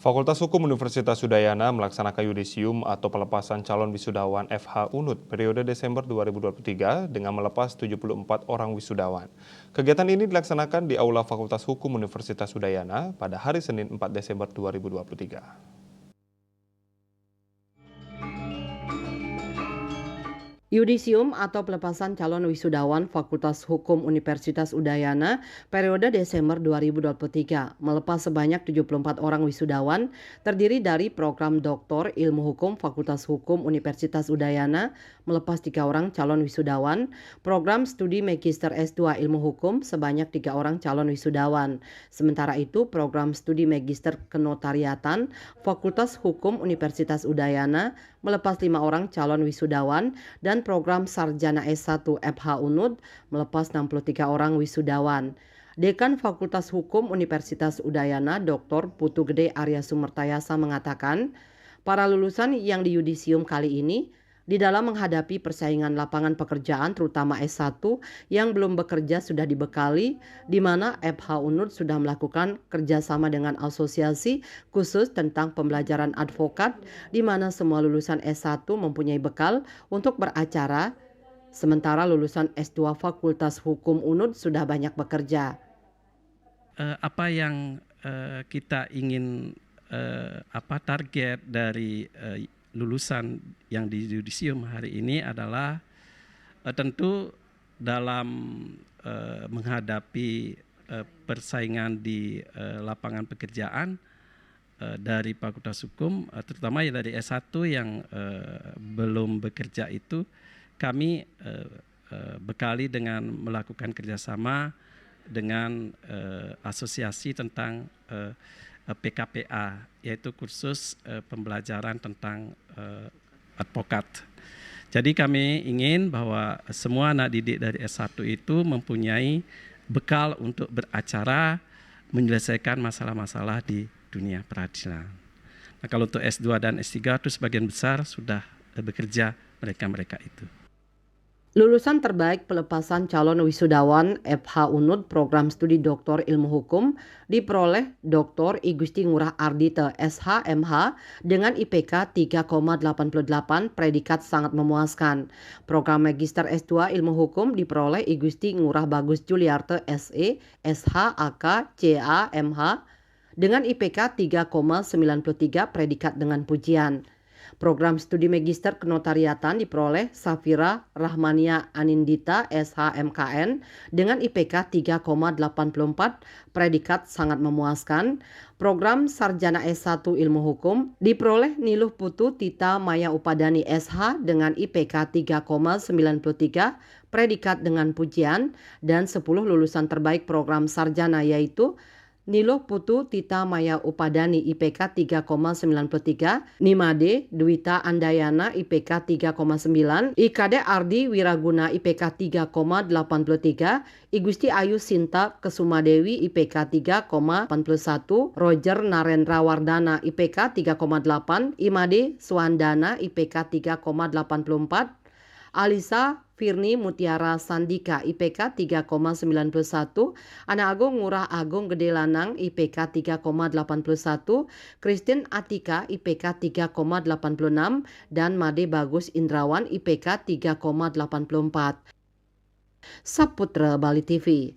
Fakultas Hukum Universitas Udayana melaksanakan yudisium atau pelepasan calon wisudawan FH Unut periode Desember 2023 dengan melepas 74 orang wisudawan. Kegiatan ini dilaksanakan di Aula Fakultas Hukum Universitas Udayana pada hari Senin 4 Desember 2023. Yudisium atau pelepasan calon wisudawan Fakultas Hukum Universitas Udayana periode Desember 2023 melepas sebanyak 74 orang wisudawan terdiri dari program Doktor Ilmu Hukum Fakultas Hukum Universitas Udayana melepas 3 orang calon wisudawan, program Studi Magister S2 Ilmu Hukum sebanyak 3 orang calon wisudawan. Sementara itu program Studi Magister Kenotariatan Fakultas Hukum Universitas Udayana melepas 5 orang calon wisudawan dan program Sarjana S1 FH Unut melepas 63 orang wisudawan. Dekan Fakultas Hukum Universitas Udayana Dr. Putu Gede Arya Sumertayasa mengatakan, para lulusan yang di yudisium kali ini di dalam menghadapi persaingan lapangan pekerjaan terutama S1 yang belum bekerja sudah dibekali, di mana FH Unut sudah melakukan kerjasama dengan asosiasi khusus tentang pembelajaran advokat, di mana semua lulusan S1 mempunyai bekal untuk beracara, sementara lulusan S2 Fakultas Hukum Unut sudah banyak bekerja. Apa yang kita ingin target dari lulusan yang di yudisium hari ini adalah tentu dalam menghadapi persaingan di lapangan pekerjaan dari Fakultas Hukum, terutama ya dari S1 yang belum bekerja itu, kami bekali dengan melakukan kerjasama dengan asosiasi tentang PKPA, yaitu kursus pembelajaran tentang advokat. Jadi kami ingin bahwa semua anak didik dari S1 itu mempunyai bekal untuk beracara menyelesaikan masalah-masalah di dunia peradilan. Nah, kalau untuk S2 dan S3 itu sebagian besar sudah bekerja mereka-mereka itu. Lulusan terbaik pelepasan calon wisudawan FH Unut program studi Doktor Ilmu Hukum diperoleh Dr. I Gusti Ngurah Ardite SH MH dengan IPK 3,88 predikat sangat memuaskan. Program Magister S2 Ilmu Hukum diperoleh I Gusti Ngurah Bagus Juliarte SE SH AK CA MH dengan IPK 3,93 predikat dengan pujian. Program Studi Magister Kenotariatan diperoleh Safira Rahmania Anindita SHMKN dengan IPK 3,84 predikat sangat memuaskan. Program Sarjana S1 Ilmu Hukum diperoleh Niluh Putu Tita Maya Upadani SH dengan IPK 3,93 predikat dengan pujian, dan 10 lulusan terbaik program sarjana yaitu Niluh Putu Tita Maya Upadani IPK 3,93, Nimade Dwita Andayana IPK 3,9, IKD Ardi Wiraguna IPK 3,83, Igusti Ayu Sinta Kesumadewi IPK 3,81, Roger Narendra Wardana IPK 3,8, Imade Suandana IPK 3,84, Alisa Firni Mutiara Sandika IPK 3,91, Ana Agung Ngurah Agung Gede Lanang IPK 3,81, Christine Atika IPK 3,86, dan Made Bagus Indrawan IPK 3,84. Saputra Bali TV.